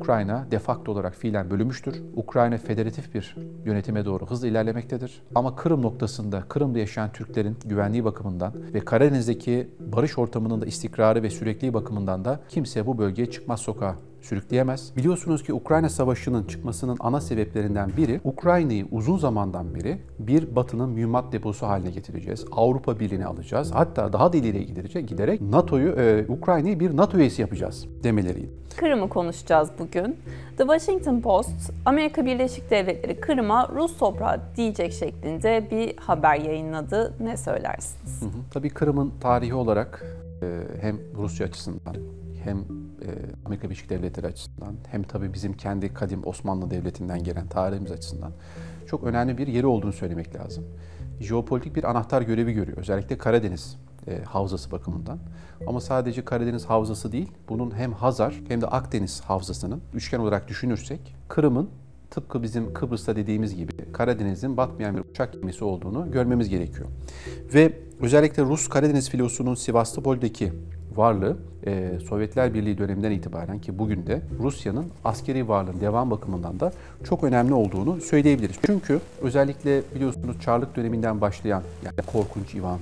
Ukrayna de facto olarak fiilen bölünmüştür. Ukrayna federatif bir yönetime doğru hızla ilerlemektedir. Ama Kırım noktasında, Kırım'da yaşayan Türklerin güvenliği bakımından ve Karadeniz'deki barış ortamının da istikrarı ve sürekliliği bakımından da kimse bu bölgeye çıkmaz sokağa sürükleyemez. Biliyorsunuz ki Ukrayna Savaşı'nın çıkmasının ana sebeplerinden biri, Ukrayna'yı uzun zamandan beri bir Batı'nın mühimmat deposu haline getireceğiz. Avrupa Birliği'ni alacağız. Hatta daha da ileriye giderek Ukrayna'yı bir NATO üyesi yapacağız demeleriydi. Kırım'ı konuşacağız bugün. The Washington Post, Amerika Birleşik Devletleri Kırım'a Rus toprağı diyecek şeklinde bir haber yayınladı. Ne söylersiniz? Tabii Kırım'ın tarihi olarak hem Rusya açısından hem Amerika Birleşik Devletleri açısından hem tabii bizim kendi kadim Osmanlı Devleti'nden gelen tarihimiz açısından çok önemli bir yeri olduğunu söylemek lazım. Jeopolitik bir anahtar görevi görüyor. Özellikle Karadeniz havzası bakımından. Ama sadece Karadeniz havzası değil, bunun hem Hazar hem de Akdeniz havzasının üçgen olarak düşünürsek Kırım'ın tıpkı bizim Kıbrıs'ta dediğimiz gibi Karadeniz'in batmayan bir uçak gemisi olduğunu görmemiz gerekiyor. Ve özellikle Rus Karadeniz filosunun Sivastopol'deki varlığı Sovyetler Birliği döneminden itibaren ki bugün de Rusya'nın askeri varlığının devam bakımından da çok önemli olduğunu söyleyebiliriz. Çünkü özellikle biliyorsunuz Çarlık döneminden başlayan yani Korkunç İvan,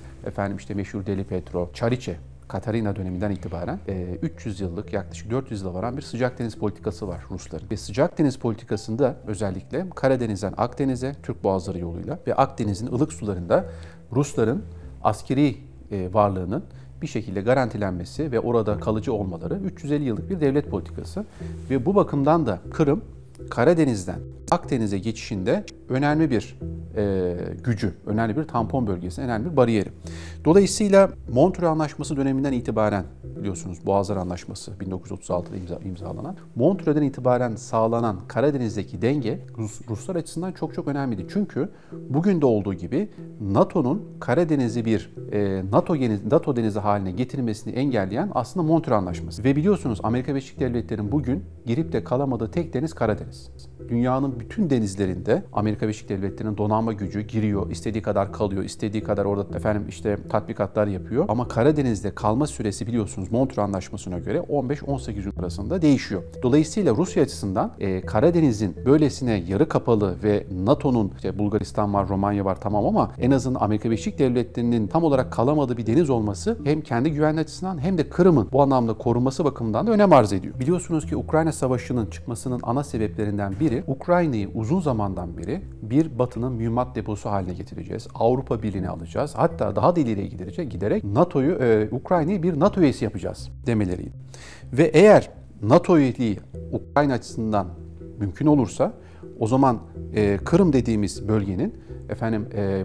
meşhur Deli Petro, Çariçe, Katarina döneminden itibaren 300 yıllık yaklaşık 400 yıla varan bir sıcak deniz politikası var Rusların. Ve sıcak deniz politikasında özellikle Karadeniz'den Akdeniz'e Türk boğazları yoluyla ve Akdeniz'in ılık sularında Rusların askeri varlığının bir şekilde garantilenmesi ve orada kalıcı olmaları 350 yıllık bir devlet politikası. Ve bu bakımdan da Kırım, Karadeniz'den Akdeniz'e geçişinde önemli bir gücü, önemli bir tampon bölgesi, önemli bir bariyeri. Dolayısıyla Montreux Anlaşması döneminden itibaren biliyorsunuz Boğazlar Anlaşması 1936'da imzalanan, Montreux'den itibaren sağlanan Karadeniz'deki denge Ruslar açısından çok önemliydi. Çünkü bugün de olduğu gibi NATO'nun Karadeniz'i bir NATO denizi haline getirmesini engelleyen aslında Montreux Anlaşması. Ve biliyorsunuz Amerika Birleşik Devletleri'nin bugün girip de kalamadığı tek deniz Karadeniz. Dünyanın bütün denizlerinde Amerika Birleşik Devletleri'nin donanma gücü giriyor, istediği kadar kalıyor, istediği kadar orada tatbikatlar yapıyor. Ama Karadeniz'de kalma süresi biliyorsunuz Montreux Anlaşması'na göre 15-18 gün arasında değişiyor. Dolayısıyla Rusya açısından Karadeniz'in böylesine yarı kapalı ve NATO'nun Bulgaristan var, Romanya var tamam ama en azından Amerika Birleşik Devletleri'nin tam olarak kalamadığı bir deniz olması hem kendi güvenliği açısından hem de Kırım'ın bu anlamda korunması bakımından da önem arz ediyor. Biliyorsunuz ki Ukrayna Savaşı'nın çıkmasının ana sebeplerinden biri Ukrayna'yı uzun zamandan beri bir Batı'nın mühimmat deposu haline getireceğiz. Avrupa Birliği'ni alacağız. Hatta daha da ileriye giderek Ukrayna'yı bir NATO üyesi yapacağız demeleriydi. Ve eğer NATO üyeliği Ukrayna açısından mümkün olursa o zaman Kırım dediğimiz bölgenin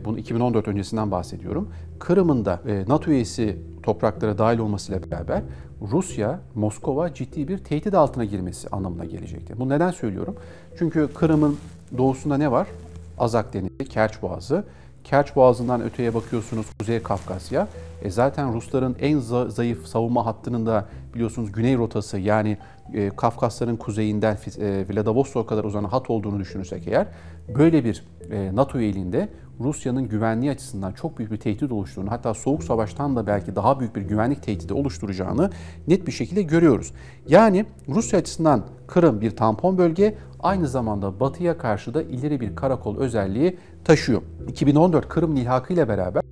bunu 2014 öncesinden bahsediyorum. Kırım'ın da NATO üyesi topraklara dahil olmasıyla beraber Rusya, Moskova ciddi bir tehdit altına girmesi anlamına gelecektir. Bunu neden söylüyorum? Çünkü Kırım'ın doğusunda ne var? Azak Denizi, Kerç Boğazı. Kerç Boğazı'ndan öteye bakıyorsunuz Kuzey Kafkasya. Zaten Rusların en zayıf savunma hattının da biliyorsunuz güney rotası yani Kafkasların kuzeyinden Vladivostok'a kadar uzanan hat olduğunu düşünürsek eğer böyle bir NATO üyeliğinde Rusya'nın güvenliği açısından çok büyük bir tehdit oluşturduğunu hatta Soğuk Savaş'tan da belki daha büyük bir güvenlik tehdidi oluşturacağını net bir şekilde görüyoruz. Yani Rusya açısından Kırım bir tampon bölge aynı zamanda Batı'ya karşı da ileri bir karakol özelliği taşıyor. 2014 Kırım ilhakı ile beraber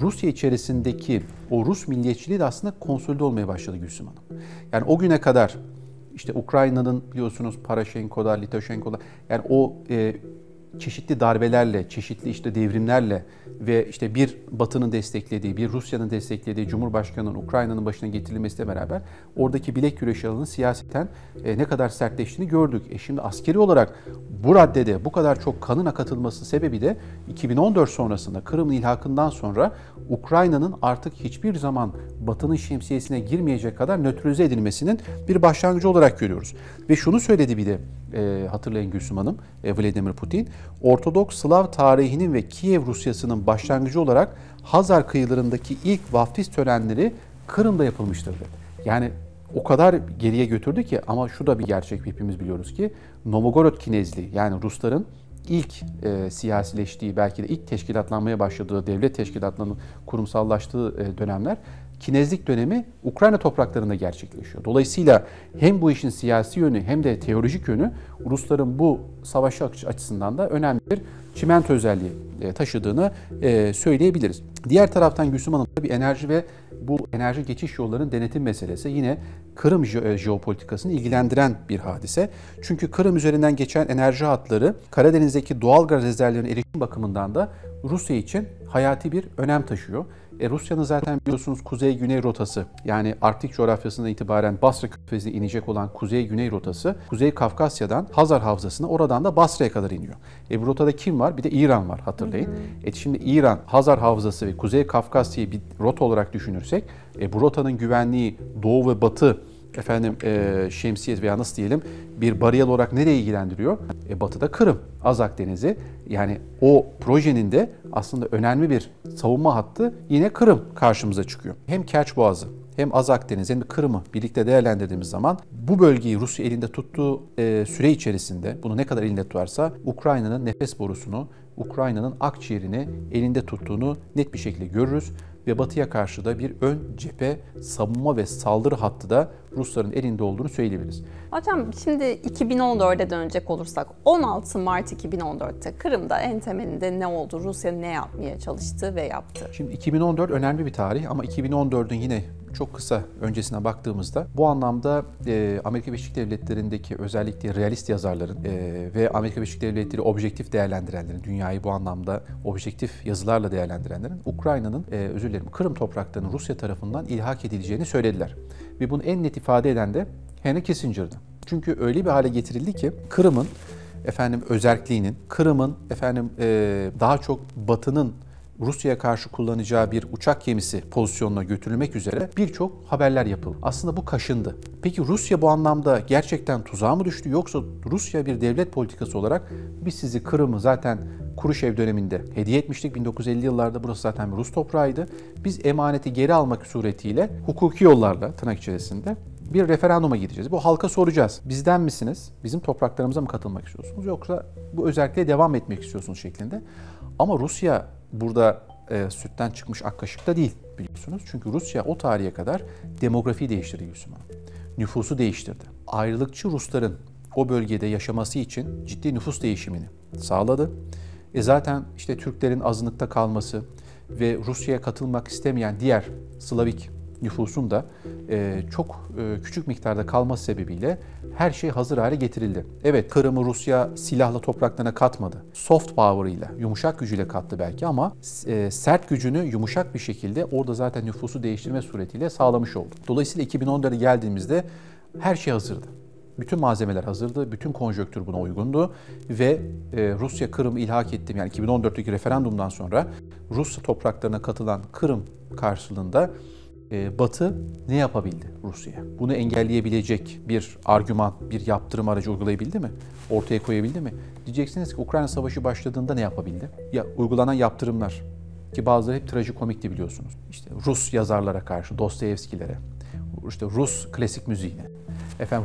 Rusya içerisindeki o Rus milliyetçiliği de aslında konsolide olmaya başladı Gülsüm Hanım. Yani o güne kadar Ukrayna'nın biliyorsunuz Paraşenko'da, Litoşenko'da yani o çeşitli darbelerle, çeşitli devrimlerle ve bir Batı'nın desteklediği, bir Rusya'nın desteklediği Cumhurbaşkanı'nın Ukrayna'nın başına getirilmesiyle beraber oradaki bilek güreşi alanının siyaseten ne kadar sertleştiğini gördük. Şimdi askeri olarak bu raddede bu kadar çok kanın akıtılması sebebi de 2014 sonrasında Kırım'ın ilhakından sonra Ukrayna'nın artık hiçbir zaman Batı'nın şemsiyesine girmeyecek kadar nötralize edilmesinin bir başlangıcı olarak görüyoruz. Ve şunu söyledi bir de hatırlayın Gülsüm Hanım, Vladimir Putin, Ortodoks Slav tarihinin ve Kiev Rusyası'nın başlangıcı olarak Hazar kıyılarındaki ilk vaftiz törenleri Kırım'da yapılmıştır dedi. Yani o kadar geriye götürdü ki ama şu da bir gerçek hepimiz biliyoruz ki Novgorod Kinezliği yani Rusların ilk siyasileştiği belki de ilk teşkilatlanmaya başladığı devlet teşkilatlarının kurumsallaştığı dönemler kinezlik dönemi Ukrayna topraklarında gerçekleşiyor. Dolayısıyla hem bu işin siyasi yönü hem de teolojik yönü Rusların bu savaş açısından da önemli bir çimento özelliği taşıdığını söyleyebiliriz. Diğer taraftan Gülsüm Hanım, bir enerji ve bu enerji geçiş yollarının denetim meselesi yine Kırım jeopolitikasını ilgilendiren bir hadise. Çünkü Kırım üzerinden geçen enerji hatları Karadeniz'deki doğal gaz rezervlerine erişim bakımından da Rusya için hayati bir önem taşıyor. Rusya'nın zaten biliyorsunuz kuzey-güney rotası, yani Arktik coğrafyasından itibaren Basra Körfezi'ne inecek olan kuzey-güney rotası, Kuzey Kafkasya'dan Hazar Havzası'na, oradan da Basra'ya kadar iniyor. Bu rotada kim var? Bir de İran var, hatırlayın. Şimdi İran, Hazar Havzası ve Kuzey Kafkasya'yı bir rota olarak düşünürsek, bu rotanın güvenliği doğu ve batı şemsiyet veya nasıl diyelim bir bariyel olarak nereye ilgilendiriyor? Batıda Kırım, Azak Denizi. Yani o projenin de aslında önemli bir savunma hattı yine Kırım karşımıza çıkıyor. Hem Kerç Boğazı hem Azak Denizi hem de Kırım'ı birlikte değerlendirdiğimiz zaman bu bölgeyi Rusya elinde tuttuğu süre içerisinde, bunu ne kadar elinde tutarsa, Ukrayna'nın nefes borusunu, Ukrayna'nın akciğerini elinde tuttuğunu net bir şekilde görürüz. Ve Batı'ya karşı da bir ön cephe savunma ve saldırı hattı da Rusların elinde olduğunu söyleyebiliriz. Hocam şimdi 2014'e dönecek olursak 16 Mart 2014'te Kırım'da en temelinde ne oldu? Rusya ne yapmaya çalıştı ve yaptı? Şimdi 2014 önemli bir tarih ama 2014'ün yine çok kısa öncesine baktığımızda bu anlamda Amerika Birleşik Devletleri'ndeki özellikle realist yazarların ve Amerika Birleşik Devletleri objektif değerlendirenlerin, dünyayı bu anlamda objektif yazılarla değerlendirenlerin Ukrayna'nın, Kırım topraklarının Rusya tarafından ilhak edileceğini söylediler. Ve bunu en net ifade eden de Henry Kissinger'dı. Çünkü öyle bir hale getirildi ki Kırım'ın özerkliğinin, Kırım'ın daha çok Batı'nın Rusya'ya karşı kullanacağı bir uçak gemisi pozisyonuna götürülmek üzere birçok haberler yapıldı. Aslında bu kaşındı. Peki Rusya bu anlamda gerçekten tuzağa mı düştü, yoksa Rusya bir devlet politikası olarak biz sizi Kırım'ı zaten Kuruşev döneminde hediye etmiştik. 1950 yıllarda burası zaten bir Rus toprağıydı. Biz emaneti geri almak suretiyle hukuki yollarla, tırnak içerisinde, bir referanduma gideceğiz. Bu halka soracağız. Bizden misiniz? Bizim topraklarımıza mı katılmak istiyorsunuz? Yoksa bu özerkliğe devam etmek istiyorsunuz şeklinde. Ama Rusya burada sütten çıkmış ak kaşıkta değil, biliyorsunuz. Çünkü Rusya o tarihe kadar demografiyi değiştirdi Gülsüm Hanım. Nüfusu değiştirdi. Ayrılıkçı Rusların o bölgede yaşaması için ciddi nüfus değişimini sağladı. Zaten işte Türklerin azınlıkta kalması ve Rusya'ya katılmak istemeyen diğer Slavik nüfusun da çok küçük miktarda kalması sebebiyle her şey hazır hale getirildi. Evet, Kırım'ı Rusya silahla topraklarına katmadı. Soft power'ıyla, yumuşak gücüyle kattı belki ama sert gücünü yumuşak bir şekilde orada zaten nüfusu değiştirme suretiyle sağlamış oldu. Dolayısıyla 2014'e geldiğimizde her şey hazırdı. Bütün malzemeler hazırdı, bütün konjonktür buna uygundu ve Rusya Kırım'ı ilhak etti. Yani 2014'teki referandumdan sonra Rusya topraklarına katılan Kırım karşılığında Batı ne yapabildi Rusya'ya? Bunu engelleyebilecek bir argüman, bir yaptırım aracı uygulayabildi mi? Ortaya koyabildi mi? Diyeceksiniz ki Ukrayna Savaşı başladığında ne yapabildi? Ya uygulanan yaptırımlar, ki bazıları hep trajikomikti biliyorsunuz. İşte Rus yazarlara karşı, Dostoyevskilere, işte Rus klasik müziğine,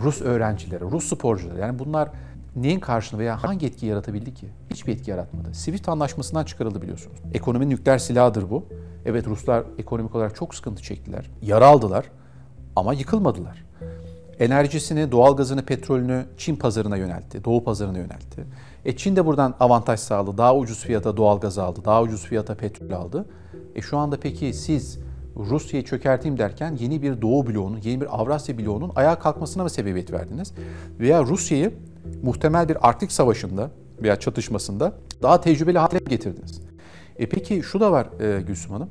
Rus öğrencilere, Rus sporculara, yani bunlar neyin karşılığında veya hangi etki yaratabildi ki? Hiçbir etki yaratmadı. Swift anlaşmasından çıkarıldı biliyorsunuz. Ekonominin nükleer silahıdır bu. Evet, Ruslar ekonomik olarak çok sıkıntı çektiler, yara aldılar ama yıkılmadılar. Enerjisini, doğalgazını, petrolünü Çin pazarına yöneltti, Doğu pazarına yöneltti. Çin de buradan avantaj sağladı, daha ucuz fiyata doğalgaz aldı, daha ucuz fiyata petrol aldı. Şu anda peki siz Rusya'yı çökerteyim derken yeni bir Doğu bloğunun, yeni bir Avrasya bloğunun ayağa kalkmasına mı sebebiyet verdiniz? Veya Rusya'yı muhtemel bir Arktik Savaşı'nda veya çatışmasında daha tecrübeli hale getirdiniz. Peki şu da var Gülsüm Hanım,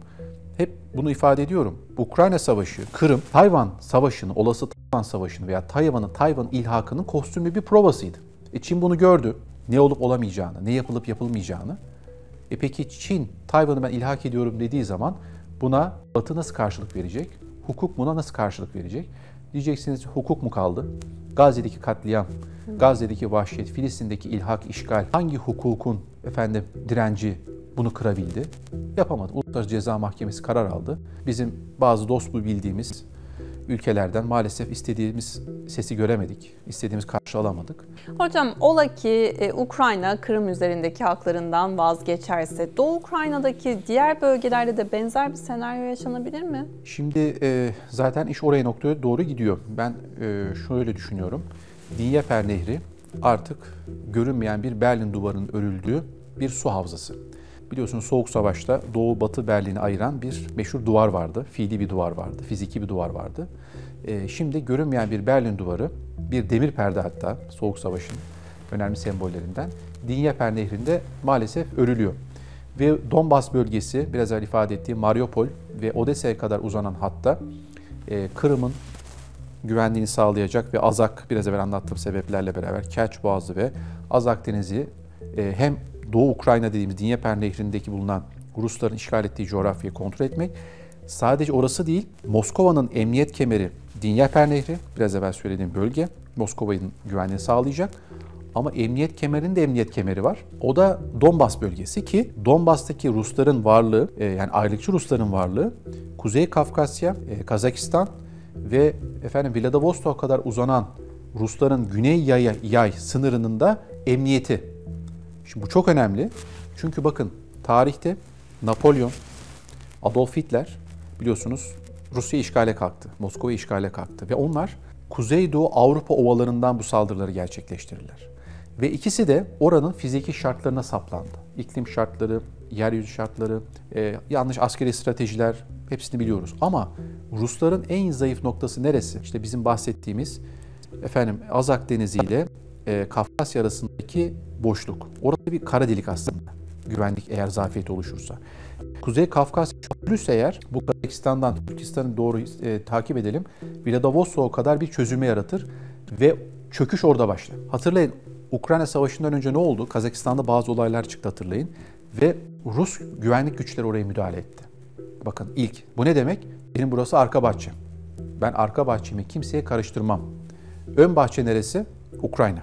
hep bunu ifade ediyorum. Ukrayna Savaşı, Kırım, Tayvan Savaşı'nı, olası Tayvan Savaşı'nı veya Tayvan ilhakının kostümlü bir provasıydı. Çin bunu gördü. Ne olup olamayacağını, ne yapılıp yapılmayacağını. Peki Çin, Tayvan'ı ben ilhak ediyorum dediği zaman buna Batı nasıl karşılık verecek? Hukuk buna nasıl karşılık verecek? Diyeceksiniz, hukuk mu kaldı? Gazze'deki katliam, Gazze'deki vahşet, Filistin'deki ilhak, işgal, hangi hukukun direnci bunu kırabildi? Yapamadı. Uluslararası Ceza Mahkemesi karar aldı. Bizim bazı dost bildiğimiz ülkelerden maalesef istediğimiz sesi göremedik, istediğimiz karşı alamadık. Hocam ola ki Ukrayna Kırım üzerindeki haklarından vazgeçerse Doğu Ukrayna'daki diğer bölgelerde de benzer bir senaryo yaşanabilir mi? Şimdi zaten iş oraya noktaya doğru gidiyor. Ben şöyle düşünüyorum. Dnieper Nehri artık görünmeyen bir Berlin duvarının örüldüğü bir su havzası. Biliyorsunuz Soğuk Savaş'ta Doğu Batı Berlin'i ayıran bir meşhur duvar vardı. Fiili bir duvar vardı, fiziki bir duvar vardı. Şimdi görünmeyen bir Berlin duvarı, bir demir perde hatta Soğuk Savaş'ın önemli sembollerinden Dnieper Nehri'nde maalesef örülüyor. Ve Donbas bölgesi, biraz evvel ifade ettiğim Mariupol ve Odessa'ya kadar uzanan hatta Kırım'ın güvenliğini sağlayacak ve Azak, biraz evvel anlattığım sebeplerle beraber Kerç Boğazı ve Azak Denizi hem Doğu Ukrayna dediğimiz Dnieper Nehri'ndeki bulunan Rusların işgal ettiği coğrafyayı kontrol etmek. Sadece orası değil, Moskova'nın emniyet kemeri Dnieper Nehri, biraz evvel söylediğim bölge, Moskova'nın güvenliğini sağlayacak. Ama emniyet kemerinin de emniyet kemeri var. O da Donbas bölgesi ki Donbas'taki Rusların varlığı, yani ayrılıkçı Rusların varlığı, Kuzey Kafkasya, Kazakistan ve Vladivostok'a kadar uzanan Rusların Güney Yay sınırının da emniyeti. Şimdi bu çok önemli. Çünkü bakın tarihte Napolyon, Adolf Hitler biliyorsunuz Rusya'yı işgale kalktı, Moskova'yı işgale kalktı ve onlar Kuzeydoğu Avrupa ovalarından bu saldırıları gerçekleştirirler. Ve ikisi de oranın fiziki şartlarına saplandı. İklim şartları, yeryüzü şartları, yanlış askeri stratejiler hepsini biliyoruz. Ama Rusların en zayıf noktası neresi? İşte bizim bahsettiğimiz Azak Denizi ile Kafkasya arasındaki boşluk. Orada bir kara delik aslında. Güvenlik eğer zafiyeti oluşursa. Kuzey Kafkasya çözülürse eğer bu Kazakistan'dan Türkistan'ı doğru takip edelim. Vladivostok'a kadar bir çözülme yaratır ve çöküş orada başlar. Hatırlayın Ukrayna Savaşı'ndan önce ne oldu? Kazakistan'da bazı olaylar çıktı hatırlayın. Ve Rus güvenlik güçleri oraya müdahale etti. Bakın ilk. Bu ne demek? Benim burası arka bahçem. Ben arka bahçemi kimseye karıştırmam. Ön bahçe neresi? Ukrayna.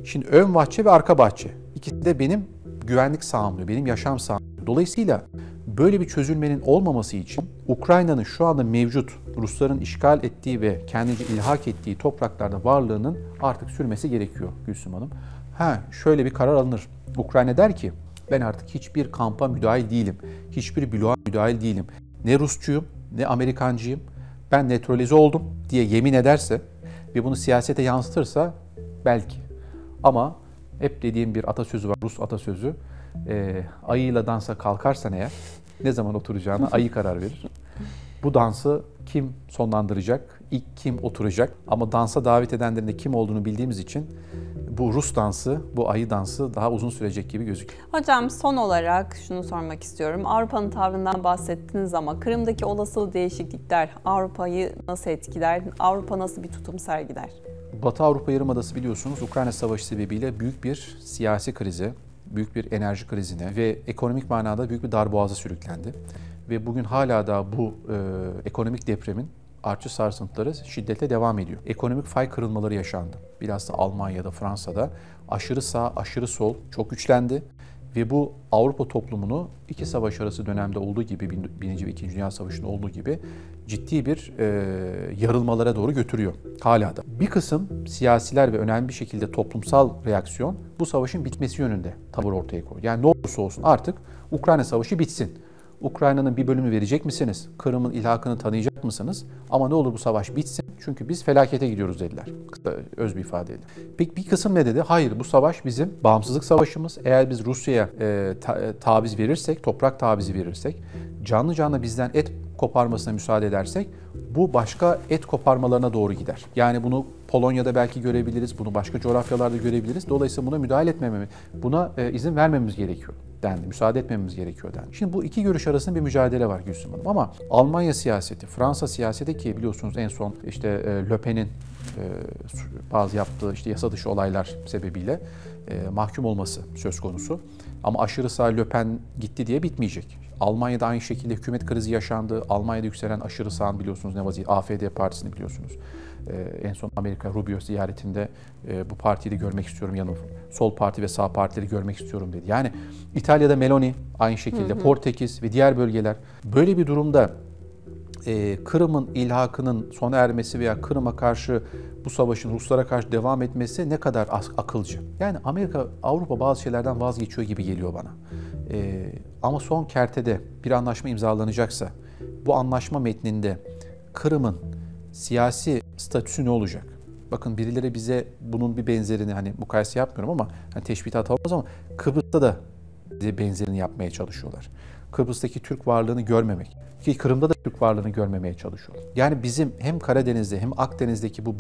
Şimdi ön bahçe ve arka bahçe. İkisi de benim güvenlik sahamım, benim yaşam sahamım. Dolayısıyla böyle bir çözülmenin olmaması için Ukrayna'nın şu anda mevcut Rusların işgal ettiği ve kendince ilhak ettiği topraklarda varlığının artık sürmesi gerekiyor Gülsüm Hanım. Şöyle bir karar alınır. Ukrayna der ki ben artık hiçbir kampa müdahil değilim. Hiçbir bloğa müdahil değilim. Ne Rusçuyum ne Amerikancıyım. Ben nötralize oldum diye yemin ederse ve bunu siyasete yansıtırsa belki. Ama hep dediğim bir atasözü var, Rus atasözü. Ayıyla dansa kalkarsan eğer ne zaman oturacağına ayı karar verir. Bu dansı kim sonlandıracak, ilk kim oturacak ama dansa davet edenlerin de kim olduğunu bildiğimiz için bu Rus dansı, bu ayı dansı daha uzun sürecek gibi gözüküyor. Hocam son olarak şunu sormak istiyorum. Avrupa'nın tavrından bahsettiniz ama Kırım'daki olası değişiklikler Avrupa'yı nasıl etkiler? Avrupa nasıl bir tutum sergiler? Batı Avrupa Yarımadası biliyorsunuz Ukrayna Savaşı sebebiyle büyük bir siyasi krize, büyük bir enerji krizine ve ekonomik manada büyük bir darboğaza sürüklendi. Ve bugün hala da bu ekonomik depremin artçı sarsıntıları şiddetle devam ediyor. Ekonomik fay kırılmaları yaşandı. Bilhassa Almanya'da, Fransa'da aşırı sağ, aşırı sol çok güçlendi. Ve bu Avrupa toplumunu iki savaş arası dönemde olduğu gibi, Birinci ve İkinci Dünya Savaşı'nda olduğu gibi ciddi bir yarılmalara doğru götürüyor hala da. Bir kısım siyasiler ve önemli bir şekilde toplumsal reaksiyon bu savaşın bitmesi yönünde tavır ortaya koyuyor. Yani ne olursa olsun artık Ukrayna Savaşı bitsin. Ukrayna'nın bir bölümünü verecek misiniz? Kırım'ın ilhakını tanıyacak mısınız? Ama ne olur bu savaş bitsin. Çünkü biz felakete gidiyoruz dediler. Öz bir ifadeyle. Peki bir kısım ne dedi? Hayır bu savaş bizim bağımsızlık savaşımız. Eğer biz Rusya'ya taviz verirsek, toprak tavizi verirsek, canlı canlı bizden et koparmasına müsaade edersek bu başka et koparmalarına doğru gider. Yani bunu Polonya'da belki görebiliriz, bunu başka coğrafyalarda görebiliriz. Dolayısıyla buna müdahale etmememiz, buna izin vermememiz gerekiyor dendi. Müsaade etmememiz gerekiyor dendi. Şimdi bu iki görüş arasında bir mücadele var Gülsüm Hanım. Ama Almanya siyaseti, Fransa siyaseti ki biliyorsunuz en son işte Le Pen'in bazı yaptığı işte yasa dışı olaylar sebebiyle mahkum olması söz konusu. Ama aşırı sağ Le Pen gitti diye bitmeyecek. Almanya'da aynı şekilde hükümet krizi yaşandı. Almanya'da yükselen aşırı sağ biliyorsunuz ne vaziyet? AfD partisini biliyorsunuz. En son Amerika Rubio ziyaretinde bu partiyi de görmek istiyorum yanım. Sol parti ve sağ partileri görmek istiyorum dedi. Yani İtalya'da Meloni aynı şekilde, Portekiz ve diğer bölgeler. Böyle bir durumda Kırım'ın ilhakının sona ermesi veya Kırım'a karşı bu savaşın Ruslara karşı devam etmesi ne kadar akılcı. Yani Amerika, Avrupa bazı şeylerden vazgeçiyor gibi geliyor bana. Ama son kertede bir anlaşma imzalanacaksa bu anlaşma metninde Kırım'ın siyasi statüsü ne olacak? Bakın birileri bize bunun bir benzerini, hani mukayese yapmıyorum ama hani teşbihat olmaz ama Kıbrıs'ta da bize benzerini yapmaya çalışıyorlar. Kıbrıs'taki Türk varlığını görmemek ki Kırım'da da Türk varlığını görmemeye çalışıyorlar. Yani bizim hem Karadeniz'de hem Akdeniz'deki bu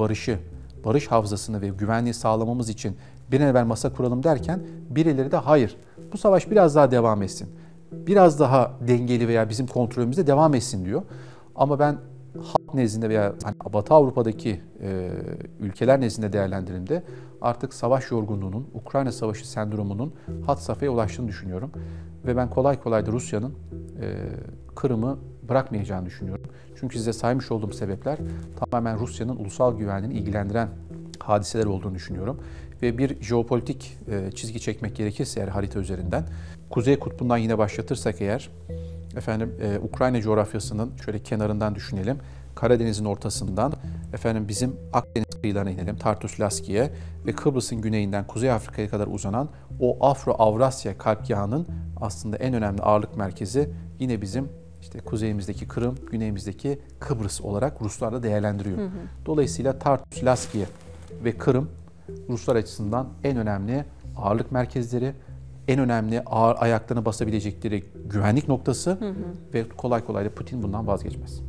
barış havzasını ve güvenliği sağlamamız için bir an evvel masa kuralım derken birileri de hayır, bu savaş biraz daha devam etsin. Biraz daha dengeli veya bizim kontrolümüzde devam etsin diyor. Ama ben halk nezdinde veya hani Batı Avrupa'daki ülkeler nezdinde değerlendirimde artık savaş yorgunluğunun, Ukrayna Savaşı sendromunun had safhaya ulaştığını düşünüyorum. Ve ben kolay kolay da Rusya'nın Kırım'ı bırakmayacağını düşünüyorum. Çünkü size saymış olduğum sebepler tamamen Rusya'nın ulusal güvenliğini ilgilendiren hadiseler olduğunu düşünüyorum. Ve bir jeopolitik çizgi çekmek gerekirse eğer harita üzerinden, Kuzey Kutbu'ndan yine başlatırsak eğer, Ukrayna coğrafyasının şöyle kenarından düşünelim. Karadeniz'in ortasından bizim Akdeniz kıyılarına inelim, Tartus Laski'ye ve Kıbrıs'ın güneyinden Kuzey Afrika'ya kadar uzanan o Afro-Avrasya kalpgahının aslında en önemli ağırlık merkezi yine bizim kuzeyimizdeki Kırım, güneyimizdeki Kıbrıs olarak Ruslar da değerlendiriyor. Dolayısıyla Tartus Laski ve Kırım Ruslar açısından en önemli ağırlık merkezleri, en önemli ayaklarını basabilecekleri güvenlik noktası ve kolay kolay da Putin bundan vazgeçmez.